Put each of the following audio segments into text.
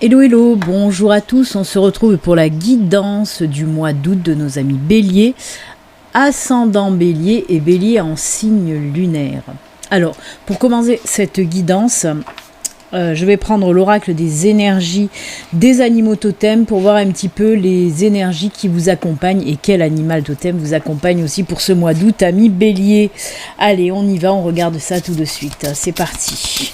Hello hello, bonjour à tous, on se retrouve pour la guidance du mois d'août de nos amis Bélier, ascendant Bélier et Bélier en signe lunaire. Alors, pour commencer cette guidance, je vais prendre l'oracle des énergies des animaux totems pour voir un petit peu les énergies qui vous accompagnent et quel animal totem vous accompagne aussi pour ce mois d'août, amis Bélier. Allez, on y va, on regarde ça tout de suite, c'est parti.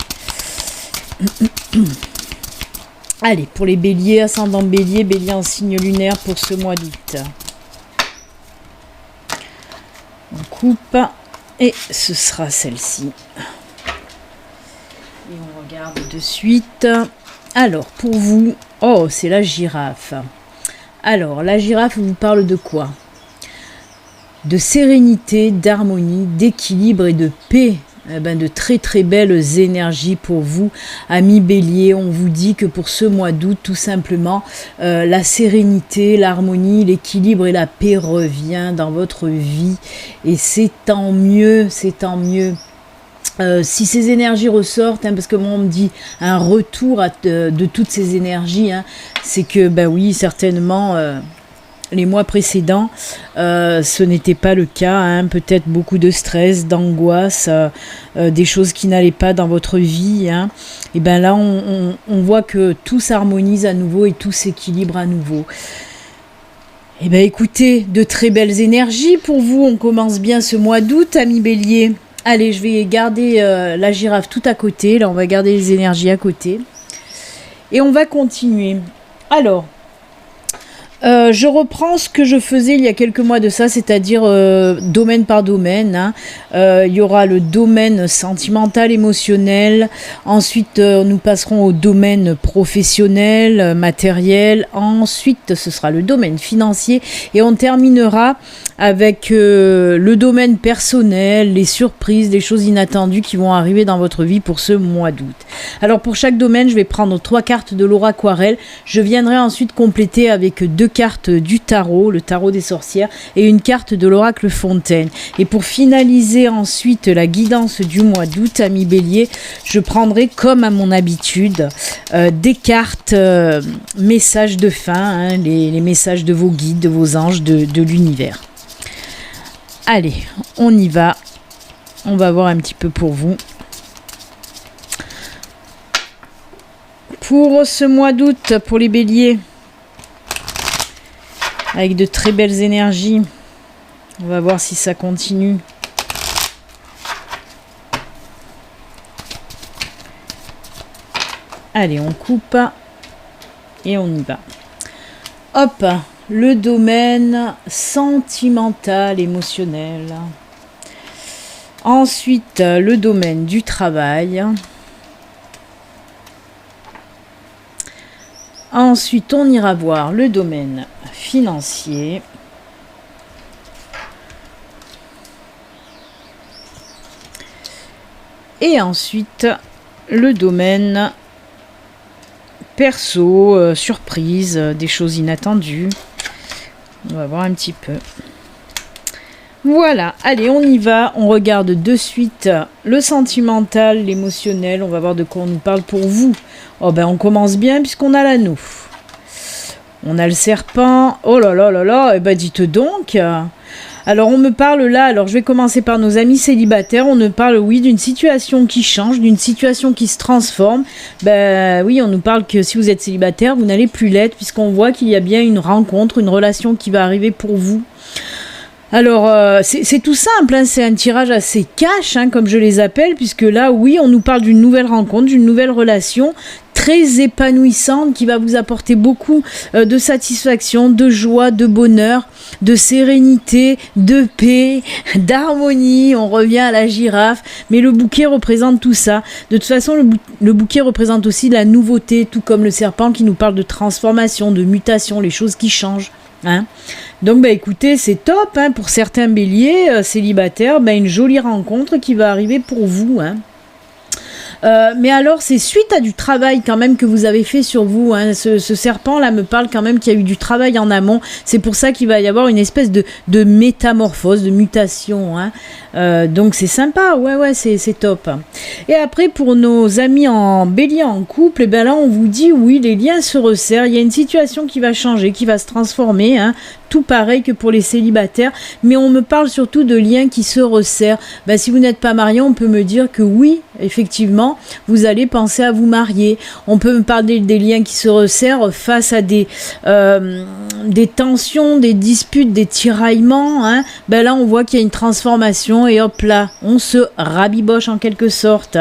Allez, pour les béliers, ascendant bélier, bélier en signe lunaire pour ce mois d'août. On coupe et ce sera celle-ci. Et on regarde de suite. Alors, pour vous, oh, c'est la girafe. Alors, la girafe vous parle de quoi? De sérénité, d'harmonie, d'équilibre et de paix. De très très belles énergies pour vous, amis bélier. On vous dit que pour ce mois d'août, tout simplement, la sérénité, l'harmonie, l'équilibre et la paix revient dans votre vie. Et c'est tant mieux, c'est tant mieux. Si ces énergies ressortent, parce que moi on me dit un retour de toutes ces énergies, c'est que, oui, certainement... les mois précédents, ce n'était pas le cas, peut-être beaucoup de stress, d'angoisse, des choses qui n'allaient pas dans votre vie. Et là, on voit que tout s'harmonise à nouveau et tout s'équilibre à nouveau. Et écoutez, de très belles énergies pour vous. On commence bien ce mois d'août, amis Bélier. Allez, je vais garder la girafe tout à côté. Là, on va garder les énergies à côté. Et on va continuer. Alors... je reprends ce que je faisais il y a quelques mois de ça, c'est-à-dire domaine par domaine. Il y aura le domaine sentimental, émotionnel. Ensuite, nous passerons au domaine professionnel, matériel. Ensuite, ce sera le domaine financier. Et on terminera avec le domaine personnel, les surprises, les choses inattendues qui vont arriver dans votre vie pour ce mois d'août. Alors, pour chaque domaine, je vais prendre 3 cartes de l'aura aquarelle. Je viendrai ensuite compléter avec 2 cartes du tarot, le tarot des sorcières, et une carte de l'oracle Fontaine. Et pour finaliser ensuite la guidance du mois d'août, amis Bélier, je prendrai comme à mon habitude des cartes messages de fin, les messages de vos guides, de vos anges, de l'univers. Allez, on y va. On va voir un petit peu pour vous. Pour ce mois d'août, pour les Béliers, avec de très belles énergies. On va voir si ça continue. Allez, on coupe et on y va. Hop, le domaine sentimental, émotionnel. Ensuite, le domaine du travail. Ensuite, on ira voir le domaine financier. Et ensuite, le domaine perso, surprise, des choses inattendues. On va voir un petit peu. Voilà, allez, on y va. On regarde de suite le sentimental, l'émotionnel. On va voir de quoi on nous parle pour vous. Oh on commence bien puisqu'on a l'anneau. On a le serpent. Oh là là là là, dites donc. Alors on me parle là, alors je vais commencer par nos amis célibataires. On nous parle, oui, d'une situation qui change, d'une situation qui se transforme. Oui, on nous parle que si vous êtes célibataire, vous n'allez plus l'être puisqu'on voit qu'il y a bien une rencontre, une relation qui va arriver pour vous. Alors, c'est tout simple, c'est un tirage assez cash, comme je les appelle, puisque là, oui, on nous parle d'une nouvelle rencontre, d'une nouvelle relation très épanouissante qui va vous apporter beaucoup de satisfaction, de joie, de bonheur, de sérénité, de paix, d'harmonie. On revient à la girafe, mais le bouquet représente tout ça. De toute façon, le bouquet représente aussi la nouveauté, tout comme le serpent qui nous parle de transformation, de mutation, les choses qui changent. Donc écoutez, c'est top pour certains béliers célibataires, une jolie rencontre qui va arriver pour vous. Mais alors, c'est suite à du travail quand même que vous avez fait sur vous. Hein. Ce serpent-là me parle quand même qu'il y a eu du travail en amont. C'est pour ça qu'il va y avoir une espèce de métamorphose, de mutation. Hein. Donc c'est sympa, ouais, c'est top. Et après, pour nos amis en bélier en couple, et ben là, on vous dit, oui, les liens se resserrent. Il y a une situation qui va changer, qui va se transformer. Hein. Tout pareil que pour les célibataires, mais on me parle surtout de liens qui se resserrent. Ben, si vous n'êtes pas marié, on peut me dire que oui, effectivement, vous allez penser à vous marier. On peut me parler des liens qui se resserrent face à des tensions, des disputes, des tiraillements. Hein. Ben là, on voit qu'il y a une transformation et hop là, on se rabiboche en quelque sorte.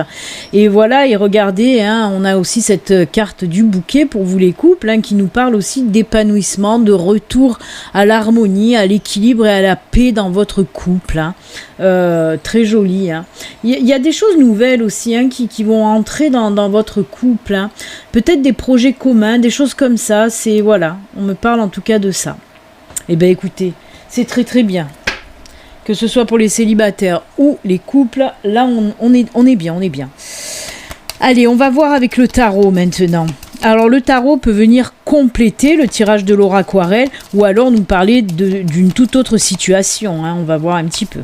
Et voilà, et regardez, hein, on a aussi cette carte du bouquet pour vous les couples, hein, qui nous parle aussi d'épanouissement, de retour à l'harmonie, à l'équilibre et à la paix dans votre couple. Hein. Très joli. Hein. Il y a des choses nouvelles aussi, hein, qui vont entrer dans votre couple. Hein. Peut-être des projets communs, des choses comme ça. C'est voilà, on me parle en tout cas de ça. Eh bien écoutez, c'est très très bien. Que ce soit pour les célibataires ou les couples, là on est bien, on est bien. Allez, on va voir avec le tarot maintenant. Alors le tarot peut venir compléter le tirage de l'oraquarelle ou alors nous parler d'une toute autre situation. Hein. On va voir un petit peu.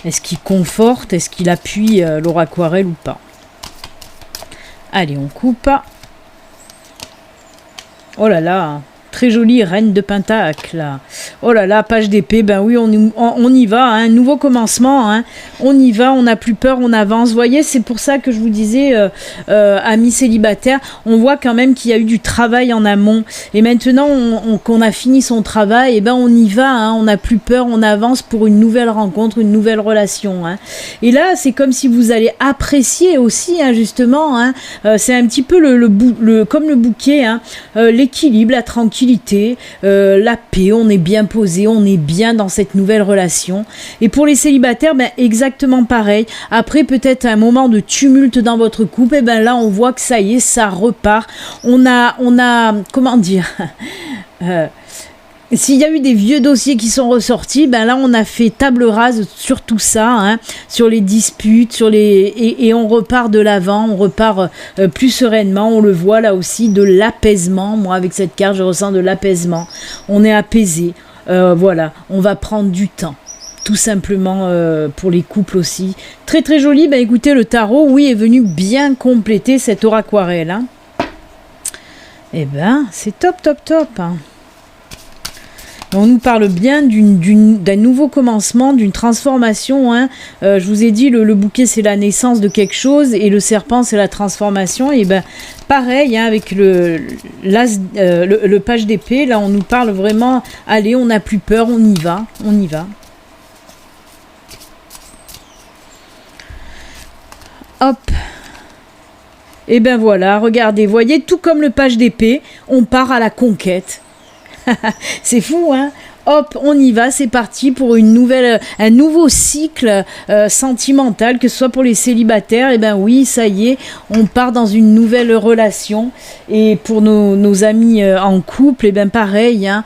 Est-ce qu'il conforte, est-ce qu'il appuie l'oraquarelle ou pas? Allez, on coupe. Oh là là, très jolie reine de pentacle. Oh là là, page d'épée, ben oui, on y va, hein, nouveau commencement, hein, on y va, on n'a plus peur, on avance. Vous voyez, c'est pour ça que je vous disais, amis célibataires, on voit quand même qu'il y a eu du travail en amont. Et maintenant qu'on a fini son travail, et ben on y va, hein, on n'a plus peur, on avance pour une nouvelle rencontre, une nouvelle relation. Hein. Et là, c'est comme si vous allez apprécier aussi, hein, justement, hein, c'est un petit peu comme le bouquet, hein, l'équilibre, la tranquillité, la paix, on est bien posé, on est bien dans cette nouvelle relation. Et pour les célibataires, ben exactement pareil. Après peut-être un moment de tumulte dans votre couple, et ben là on voit que ça y est, ça repart. On a comment dire s'il y a eu des vieux dossiers qui sont ressortis, ben là on a fait table rase sur tout ça, hein, sur les disputes, et on repart de l'avant, on repart plus sereinement. On le voit là aussi, de l'apaisement. Moi avec cette carte je ressens de l'apaisement. On est apaisé, voilà, on va prendre du temps. Tout simplement pour les couples aussi. Très très joli. Ben écoutez, le tarot, oui, est venu bien compléter cette oraquarelle. Hein. Eh ben c'est top. Hein. On nous parle bien d'un nouveau commencement, d'une transformation. Hein. Je vous ai dit, le bouquet, c'est la naissance de quelque chose et le serpent, c'est la transformation. Et ben, pareil, hein, avec le page d'épée, là, on nous parle vraiment, allez, on n'a plus peur, on y va. Hop. Et ben voilà, regardez, voyez, tout comme le page d'épée, on part à la conquête. C'est fou, hein? Hop, on y va, c'est parti pour un nouveau cycle sentimental, que ce soit pour les célibataires. Et ben oui, ça y est, on part dans une nouvelle relation. Et pour nos amis en couple, et ben pareil, hein,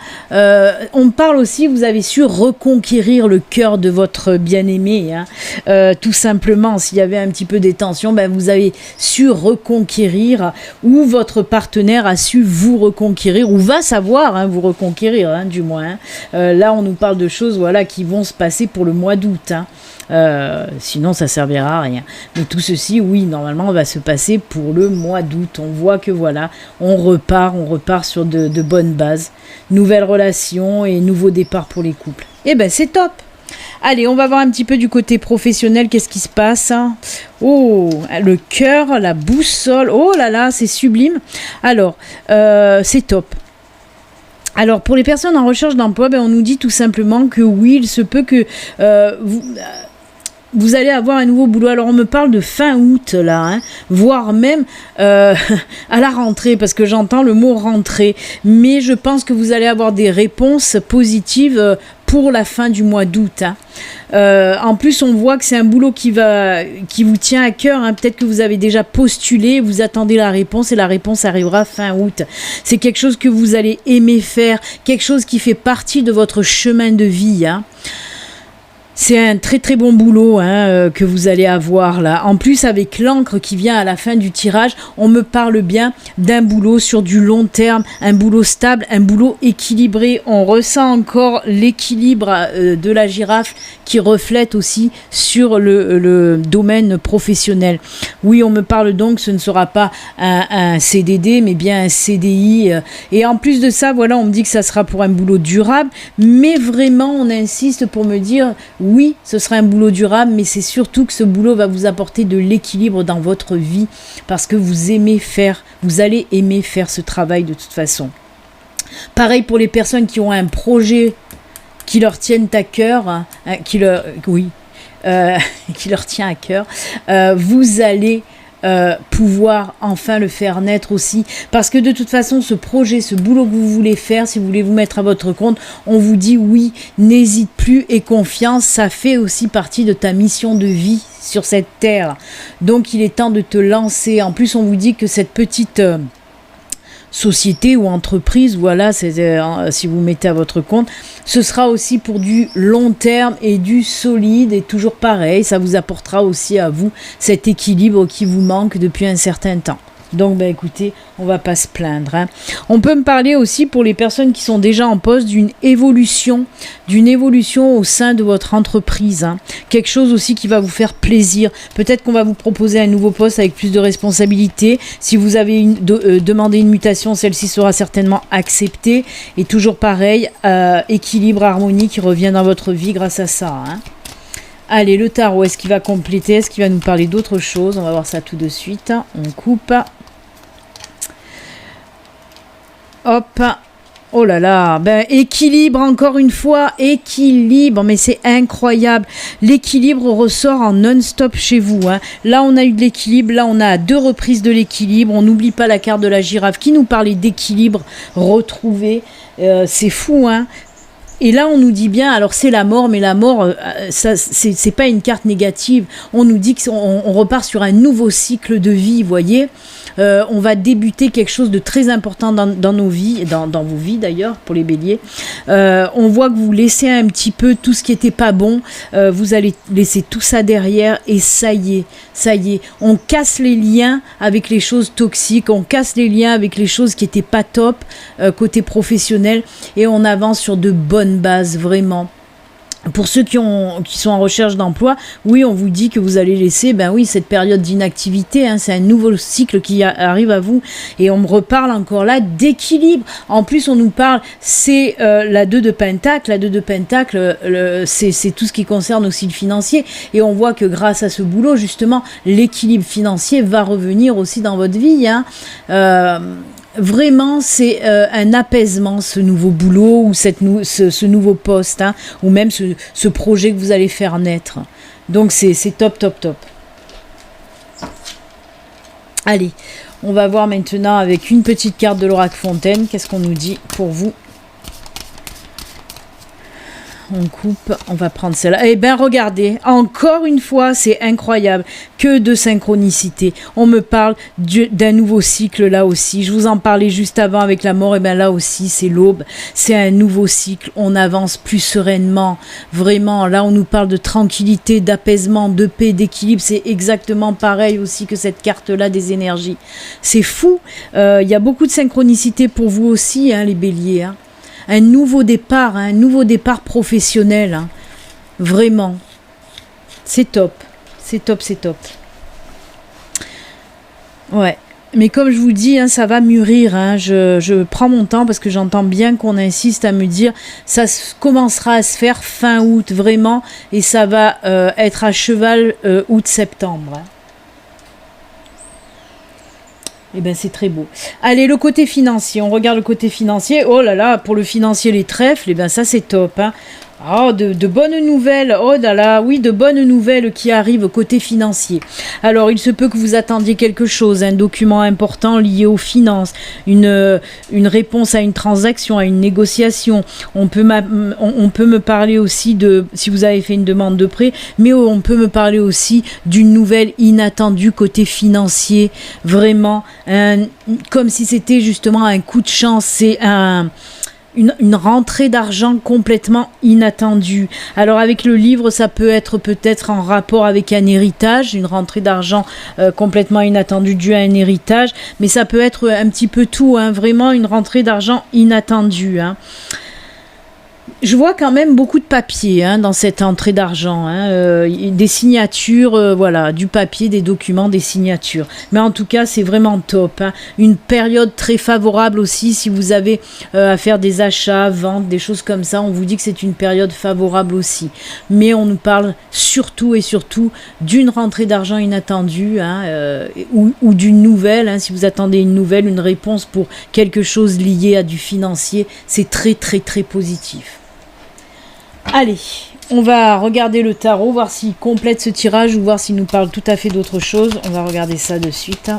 on parle aussi, vous avez su reconquérir le cœur de votre bien-aimé, hein, tout simplement. S'il y avait un petit peu des tensions, ben vous avez su reconquérir, ou votre partenaire a su vous reconquérir, ou va savoir, hein, vous reconquérir, hein, du moins. Hein. Là, on nous parle de choses, voilà, qui vont se passer pour le mois d'août. Hein. Sinon, ça servira à rien. Mais tout ceci, oui, normalement, va se passer pour le mois d'août. On voit que voilà, on repart sur de bonnes bases. Nouvelle relation et nouveau départ pour les couples. Eh ben, c'est top. Allez, on va voir un petit peu du côté professionnel, qu'est-ce qui se passe. Hein. Oh, le cœur, la boussole. Oh là là, c'est sublime. Alors, c'est top. Alors, pour les personnes en recherche d'emploi, ben, on nous dit tout simplement que oui, il se peut que vous allez avoir un nouveau boulot. Alors, on me parle de fin août, là, hein, voire même à la rentrée, parce que j'entends le mot rentrée. Mais je pense que vous allez avoir des réponses positives pour la fin du mois d'août. Hein. En plus, on voit que c'est un boulot qui vous tient à cœur. Hein. Peut-être que vous avez déjà postulé, vous attendez la réponse et la réponse arrivera fin août. C'est quelque chose que vous allez aimer faire, quelque chose qui fait partie de votre chemin de vie. Hein. C'est un très très bon boulot que vous allez avoir là. En plus, avec l'encre qui vient à la fin du tirage, on me parle bien d'un boulot sur du long terme, un boulot stable, un boulot équilibré. On ressent encore l'équilibre de la girafe qui reflète aussi sur le domaine professionnel. Oui, on me parle donc, ce ne sera pas un CDD, mais bien un CDI. Et en plus de ça, voilà, on me dit que ça sera pour un boulot durable, mais vraiment, on insiste pour me dire... Oui, ce sera un boulot durable, mais c'est surtout que ce boulot va vous apporter de l'équilibre dans votre vie parce que vous allez aimer faire ce travail de toute façon. Pareil pour les personnes qui ont un projet qui leur tiennent à cœur, qui leur tient à cœur, vous allez pouvoir enfin le faire naître aussi, parce que de toute façon ce projet, ce boulot que vous voulez faire, si vous voulez vous mettre à votre compte, on vous dit oui, n'hésite plus et confiance, ça fait aussi partie de ta mission de vie sur cette terre, donc il est temps de te lancer. En plus on vous dit que cette petite société ou entreprise, voilà, si vous mettez à votre compte, ce sera aussi pour du long terme et du solide, et toujours pareil, ça vous apportera aussi à vous cet équilibre qui vous manque depuis un certain temps. Donc écoutez, on va pas se plaindre. On peut me parler aussi pour les personnes qui sont déjà en poste d'une évolution au sein de votre entreprise. Quelque chose aussi qui va vous faire plaisir. Peut-être qu'on va vous proposer un nouveau poste avec plus de responsabilités. Si vous avez demandé une mutation, celle-ci sera certainement acceptée. Et toujours pareil, équilibre, harmonie qui revient dans votre vie grâce à ça. Allez, le tarot, est-ce qu'il va compléter? Est-ce qu'il va nous parler d'autre chose? On va voir ça tout de suite. On coupe. Hop. Oh là là. Équilibre, encore une fois. Équilibre. Mais c'est incroyable. L'équilibre ressort en non-stop chez vous. Là, on a eu de l'équilibre. Là, on a à 2 reprises de l'équilibre. On n'oublie pas la carte de la girafe qui nous parlait d'équilibre retrouvé. C'est fou, Et là, on nous dit bien, alors c'est la mort, mais la mort, ça, c'est pas une carte négative. On nous dit qu'on repart sur un nouveau cycle de vie, vous voyez. On va débuter quelque chose de très important dans nos vies, dans vos vies d'ailleurs, pour les béliers. On voit que vous laissez un petit peu tout ce qui n'était pas bon. Vous allez laisser tout ça derrière et ça y est. On casse les liens avec les choses toxiques, on casse les liens avec les choses qui n'étaient pas top côté professionnel et on avance sur de bonnes bases, vraiment. Pour ceux qui sont en recherche d'emploi, oui, on vous dit que vous allez laisser, cette période d'inactivité, c'est un nouveau cycle qui arrive à vous, et on me reparle encore là d'équilibre. En plus, on nous parle, c'est la 2 de Pentacle. La 2 de Pentacle, c'est tout ce qui concerne aussi le financier, et on voit que grâce à ce boulot, justement, l'équilibre financier va revenir aussi dans votre vie, Vraiment, c'est un apaisement, ce nouveau boulot ou ce nouveau poste, ou même ce projet que vous allez faire naître. Donc, c'est top, top, top. Allez, on va voir maintenant avec une petite carte de l'oracle Fontaine. Qu'est-ce qu'on nous dit pour vous? On coupe, on va prendre celle-là. Eh bien, regardez, encore une fois, c'est incroyable. Que de synchronicité. On me parle d'un nouveau cycle là aussi. Je vous en parlais juste avant avec la mort. Eh bien, là aussi, c'est l'aube. C'est un nouveau cycle. On avance plus sereinement. Vraiment, là, on nous parle de tranquillité, d'apaisement, de paix, d'équilibre. C'est exactement pareil aussi que cette carte-là des énergies. C'est fou. Il y a beaucoup de synchronicité pour vous aussi, les béliers, un nouveau départ professionnel, vraiment, c'est top, ouais, mais comme je vous dis, ça va mûrir, je prends mon temps parce que j'entends bien qu'on insiste à me dire, ça commencera à se faire fin août, vraiment, et ça va être à cheval août-septembre, Eh bien, c'est très beau. Allez, le côté financier. On regarde le côté financier. Oh là là, pour le financier, les trèfles, eh bien, ça, c'est top. Oh, de bonnes nouvelles. Oh là là, oui, de bonnes nouvelles qui arrivent côté financier. Alors, il se peut que vous attendiez quelque chose, un document important lié aux finances, une réponse à une transaction, à une négociation. On peut me parler aussi de, si vous avez fait une demande de prêt, mais on peut me parler aussi d'une nouvelle inattendue côté financier. Vraiment, comme si c'était justement un coup de chance. C'est une rentrée d'argent complètement inattendue. Alors avec le livre, ça peut être peut-être en rapport avec un héritage, une rentrée d'argent complètement inattendue due à un héritage, mais ça peut être un petit peu tout, hein, vraiment une rentrée d'argent inattendue. Hein. Je vois quand même beaucoup de papier dans cette entrée d'argent, des signatures, voilà, du papier, des documents, des signatures. Mais en tout cas, c'est vraiment top. Hein. Une période très favorable aussi si vous avez à faire des achats, ventes, des choses comme ça. On vous dit que c'est une période favorable aussi. Mais on nous parle surtout et surtout d'une rentrée d'argent inattendue ou d'une nouvelle. Hein, si vous attendez une nouvelle, une réponse pour quelque chose lié à du financier, c'est très très très positif. Allez, on va regarder le tarot, voir s'il complète ce tirage ou voir s'il nous parle tout à fait d'autre chose. On va regarder ça de suite.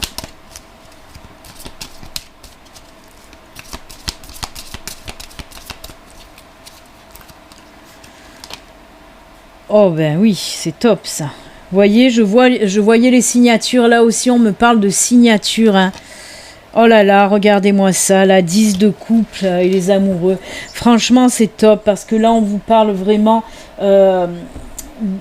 Oh ben oui, c'est top ça. Vous voyez, je voyais les signatures. Là aussi, on me parle de signatures. Hein. Oh là là, regardez-moi ça, la 10 de couple et les amoureux. Franchement, c'est top parce que là, on vous parle vraiment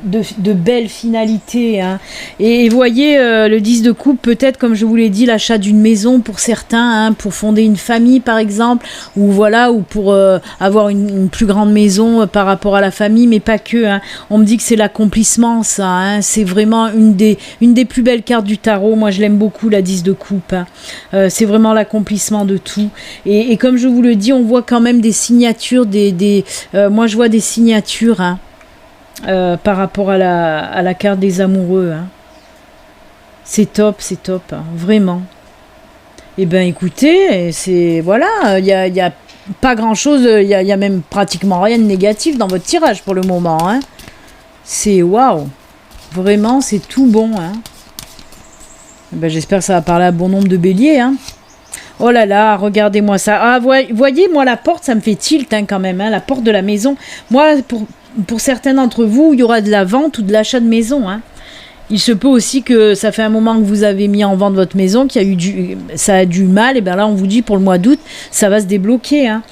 de belles finalités. Hein. Et vous voyez, le 10 de couple, peut-être, comme je vous l'ai dit, l'achat d'une maison pour certains, pour fonder une famille, par exemple, ou voilà, ou pour avoir une plus grande maison par rapport à la famille, mais pas que. Hein. On me dit que c'est l'accomplissement, ça. Hein. C'est vraiment une des plus belles cartes du tarot. Moi, je l'aime beaucoup, la 10 de coupe. Hein. C'est vraiment l'accomplissement de tout. Et comme je vous le dis, on voit quand même des signatures, moi, je vois des signatures, hein. Par rapport à la carte des amoureux. Hein. C'est top, hein, vraiment. Eh bien, écoutez, c'est voilà, il y a pas grand-chose, il y a même pratiquement rien de négatif dans votre tirage pour le moment. Hein. C'est waouh, vraiment, c'est tout bon. Hein. Eh ben, j'espère que ça va parler à bon nombre de béliers. Hein. Oh là là, regardez-moi ça. Ah, voyez, moi, la porte, ça me fait tilt quand même, hein, la porte de la maison. Moi, pour certains d'entre vous, il y aura de la vente ou de l'achat de maison. Hein. Il se peut aussi que ça fait un moment que vous avez mis en vente votre maison, ça a du mal, et bien là on vous dit pour le mois d'août, ça va se débloquer. Hein.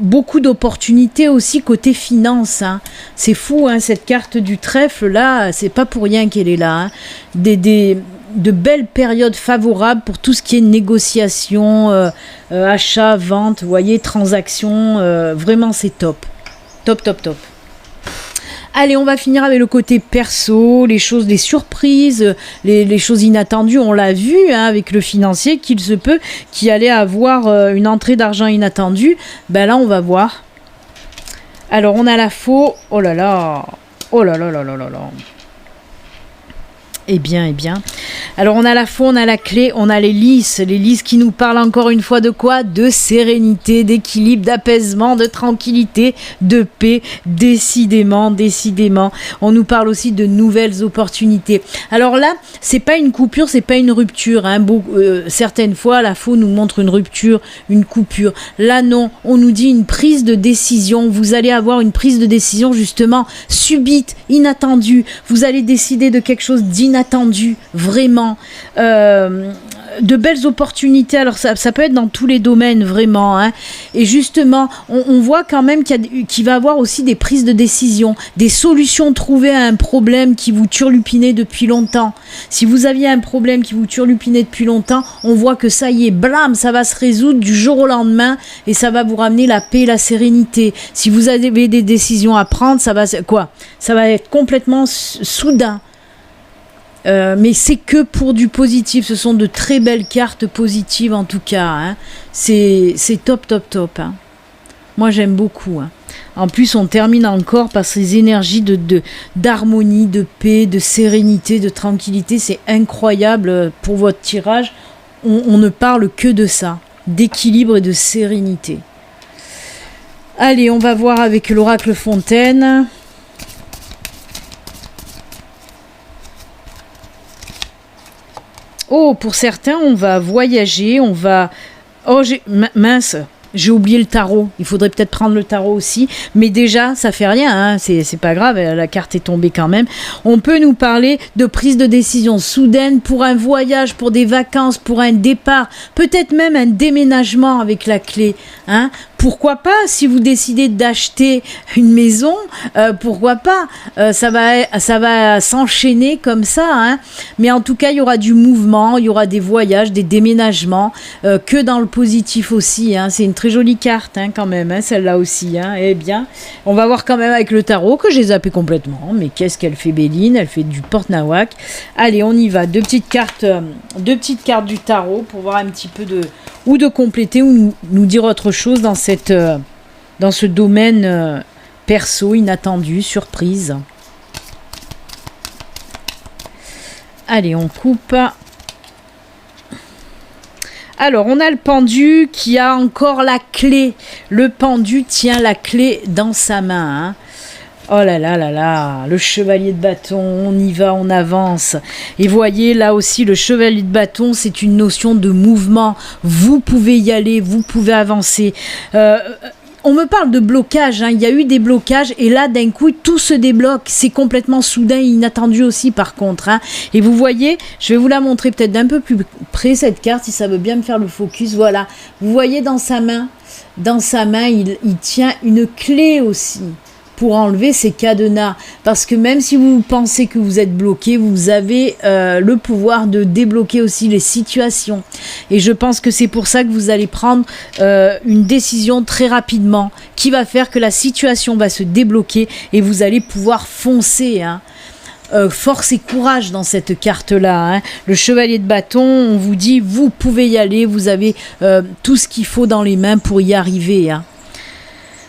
Beaucoup d'opportunités aussi côté finance. Hein. C'est fou, hein, cette carte du trèfle là, c'est pas pour rien qu'elle est là. Hein. De belles périodes favorables pour tout ce qui est négociation, achat, vente, vous voyez, transactions, vraiment c'est top. Top. Allez, on va finir avec le côté perso, les surprises, les choses inattendues. On l'a vu avec le financier qu'il se peut qu'il allait avoir une entrée d'argent inattendue. Ben là, on va voir. Alors, on a la faux. Oh là là. Eh bien. Alors, on a la faux, on a la clé, on a les lys qui nous parlent encore une fois de quoi ? De sérénité, d'équilibre, d'apaisement, de tranquillité, de paix, décidément. On nous parle aussi de nouvelles opportunités. Alors là, c'est pas une coupure, c'est pas une rupture. Hein. Certaines fois, la faux nous montre une rupture, une coupure. Là, non, on nous dit une prise de décision. Vous allez avoir une prise de décision justement subite, inattendue. Vous allez décider de quelque chose d'inattendu, vraiment. De belles opportunités, alors ça peut être dans tous les domaines vraiment, hein. Et justement on voit quand même qu'il va y avoir aussi des prises de décision, des solutions trouvées à un problème qui vous turlupinait depuis longtemps. Si vous aviez un problème qui vous turlupinait depuis longtemps, on voit que ça y est, blam, ça va se résoudre du jour au lendemain et ça va vous ramener la paix et la sérénité. Si vous avez des décisions à prendre, ça va être complètement soudain. Mais c'est que pour du positif. Ce sont de très belles cartes positives en tout cas. Hein. C'est top. Hein. Moi j'aime beaucoup. Hein. En plus on termine encore par ces énergies d'harmonie, de paix, de sérénité, de tranquillité. C'est incroyable pour votre tirage. On ne parle que de ça. D'équilibre et de sérénité. Allez, on va voir avec l'oracle Fontaine. Oh, pour certains, on va voyager, Oh, mince, j'ai oublié le tarot. Il faudrait peut-être prendre le tarot aussi. Mais déjà, ça fait rien, hein. C'est pas grave, la carte est tombée quand même. On peut nous parler de prise de décision soudaine pour un voyage, pour des vacances, pour un départ. Peut-être même un déménagement avec la clé. Hein. pourquoi pas, si vous décidez d'acheter une maison, pourquoi pas, ça va s'enchaîner comme ça, hein. Mais en tout cas, il y aura du mouvement, il y aura des voyages, des déménagements, que dans le positif aussi, hein. C'est une très jolie carte, hein, quand même, hein, celle-là aussi, hein. Eh bien, on va voir quand même avec le tarot, que j'ai zappé complètement, mais qu'est-ce qu'elle fait, Béline, elle fait du porte-nawak. Allez, on y va, deux petites cartes du tarot, pour voir un petit peu de compléter ou nous dire autre chose dans ce domaine perso, inattendu, surprise. Allez, on coupe. Alors, on a le pendu qui a encore la clé. Le pendu tient la clé dans sa main, hein. Oh là là là là, le chevalier de bâton, on y va, on avance. Et voyez, là aussi, le chevalier de bâton, c'est une notion de mouvement. Vous pouvez y aller, vous pouvez avancer. On me parle de blocage, hein. Il y a eu des blocages et là, d'un coup, tout se débloque. C'est complètement soudain et inattendu aussi, par contre, hein. Et vous voyez, je vais vous la montrer peut-être d'un peu plus près, cette carte, si ça veut bien me faire le focus. Voilà, vous voyez dans sa main, il tient une clé aussi, pour enlever ces cadenas, parce que même si vous pensez que vous êtes bloqué, vous avez le pouvoir de débloquer aussi les situations, et je pense que c'est pour ça que vous allez prendre une décision très rapidement, qui va faire que la situation va se débloquer, et vous allez pouvoir foncer, hein. Force et courage dans cette carte-là, hein. Le chevalier de bâton, on vous dit, vous pouvez y aller, vous avez tout ce qu'il faut dans les mains pour y arriver, hein.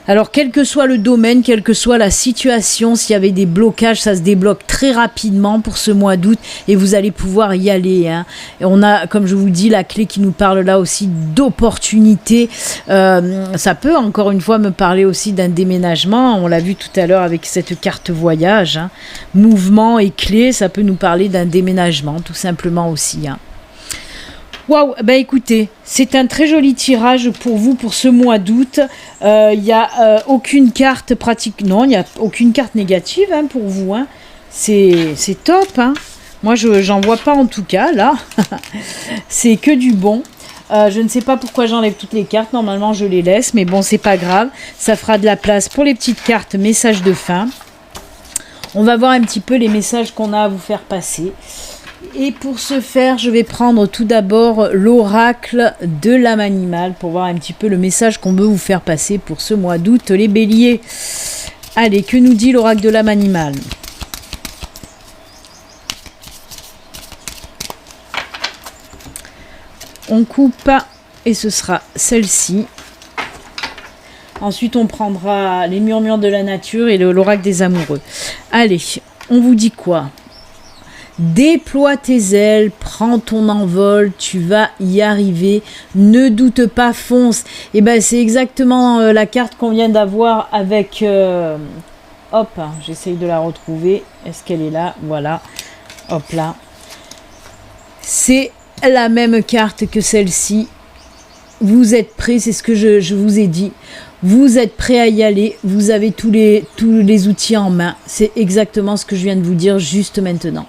Alors, quel que soit le domaine, quelle que soit la situation, s'il y avait des blocages, ça se débloque très rapidement pour ce mois d'août et vous allez pouvoir y aller, hein. Et on a, comme je vous dis, la clé qui nous parle là aussi d'opportunité. Ça peut, encore une fois, me parler aussi d'un déménagement. On l'a vu tout à l'heure avec cette carte voyage, hein. Mouvement et clé, ça peut nous parler d'un déménagement, tout simplement aussi, hein. Waouh, bah écoutez, c'est un très joli tirage pour vous pour ce mois d'août. Il n'y a aucune carte pratique, non, il n'y a aucune carte négative, hein, pour vous, hein. C'est top, hein. Moi, j'en vois pas en tout cas, là. C'est que du bon. Je ne sais pas pourquoi j'enlève toutes les cartes. Normalement, je les laisse, mais bon, c'est pas grave. Ça fera de la place pour les petites cartes messages de fin. On va voir un petit peu les messages qu'on a à vous faire passer. Et pour ce faire, je vais prendre tout d'abord l'oracle de l'âme animale pour voir un petit peu le message qu'on veut vous faire passer pour ce mois d'août, les béliers. Allez, que nous dit l'oracle de l'âme animale? On coupe et ce sera celle-ci. Ensuite, on prendra les murmures de la nature et l'oracle des amoureux. Allez, on vous dit quoi? Déploie tes ailes, prends ton envol, tu vas y arriver, ne doute pas, fonce. Et ben c'est exactement la carte qu'on vient d'avoir avec... hop, j'essaye de la retrouver. Est-ce qu'elle est là? Voilà. Hop là. C'est la même carte que celle-ci. Vous êtes prêts, c'est ce que je vous ai dit. Vous êtes prêts à y aller, vous avez tous les outils en main. C'est exactement ce que je viens de vous dire juste maintenant.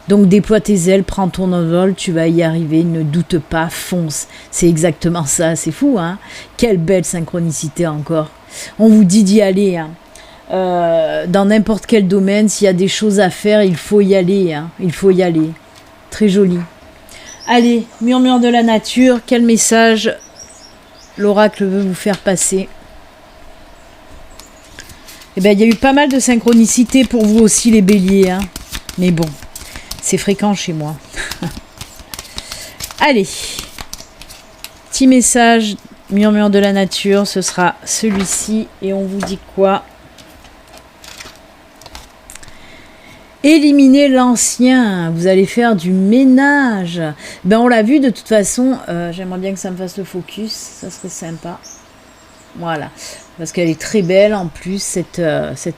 Donc déploie tes ailes, prends ton envol, tu vas y arriver, ne doute pas, fonce. C'est exactement ça, c'est fou, hein. Quelle belle synchronicité encore. On vous dit d'y aller, hein. Dans n'importe quel domaine, s'il y a des choses à faire, il faut y aller, hein. Il faut y aller. Très joli. Allez, murmure de la nature, quel message l'oracle veut vous faire passer? Eh bien, il y a eu pas mal de synchronicité pour vous aussi, les béliers, hein. Mais bon, c'est fréquent chez moi. Allez, petit message, murmure de la nature, ce sera celui-ci. Et on vous dit quoi? Éliminer l'ancien, vous allez faire du ménage. Ben on l'a vu de toute façon, j'aimerais bien que ça me fasse le focus, ça serait sympa. Voilà. parce qu'elle est très belle en plus, cette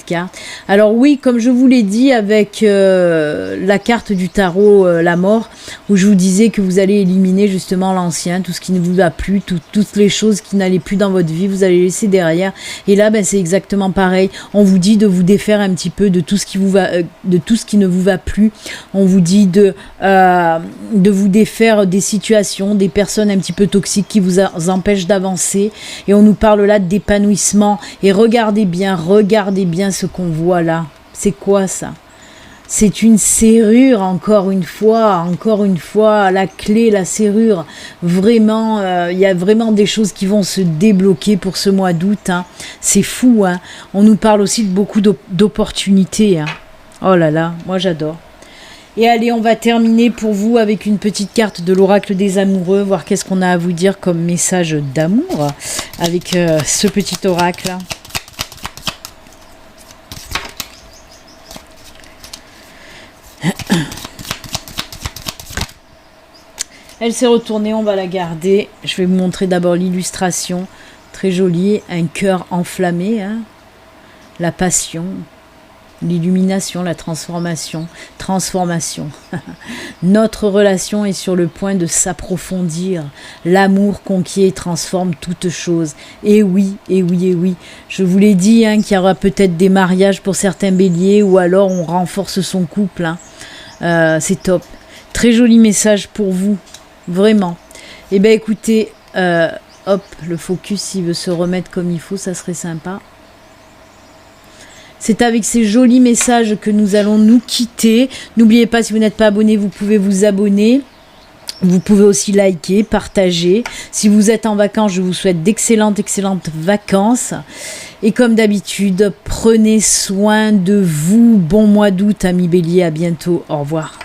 carte. Alors oui, comme je vous l'ai dit avec la carte du tarot, la mort, où je vous disais que vous allez éliminer justement l'ancien, tout ce qui ne vous va plus, toutes les choses qui n'allaient plus dans votre vie, vous allez laisser derrière. Et là, ben, c'est exactement pareil. On vous dit de vous défaire un petit peu de tout ce qui vous va, de tout ce qui ne vous va plus. On vous dit de vous défaire des situations, des personnes un petit peu toxiques qui vous empêchent d'avancer. Et on nous parle là d'épanouissement. Et regardez bien ce qu'on voit là. C'est quoi ça? C'est une serrure, encore une fois, la clé, la serrure. Vraiment, il y a vraiment des choses qui vont se débloquer pour ce mois d'août. Hein. C'est fou. Hein. On nous parle aussi de beaucoup d'opportunités. Hein. Oh là là, moi j'adore. Et allez, on va terminer pour vous avec une petite carte de l'oracle des amoureux, voir qu'est-ce qu'on a à vous dire comme message d'amour avec ce petit oracle. Elle s'est retournée, on va la garder. Je vais vous montrer d'abord l'illustration, très jolie, un cœur enflammé, hein. La passion. L'illumination, la transformation. Notre relation est sur le point de s'approfondir. L'amour conquiert et transforme toute chose. Et oui. Je vous l'ai dit, hein, qu'il y aura peut-être des mariages pour certains béliers, ou alors on renforce son couple. Hein. C'est top. Très joli message pour vous. Vraiment. Eh bien écoutez, hop, le focus, s'il veut se remettre comme il faut, ça serait sympa. C'est avec ces jolis messages que nous allons nous quitter. N'oubliez pas, si vous n'êtes pas abonné, vous pouvez vous abonner. Vous pouvez aussi liker, partager. Si vous êtes en vacances, je vous souhaite d'excellentes vacances. Et comme d'habitude, prenez soin de vous. Bon mois d'août, amis béliers. À bientôt. Au revoir.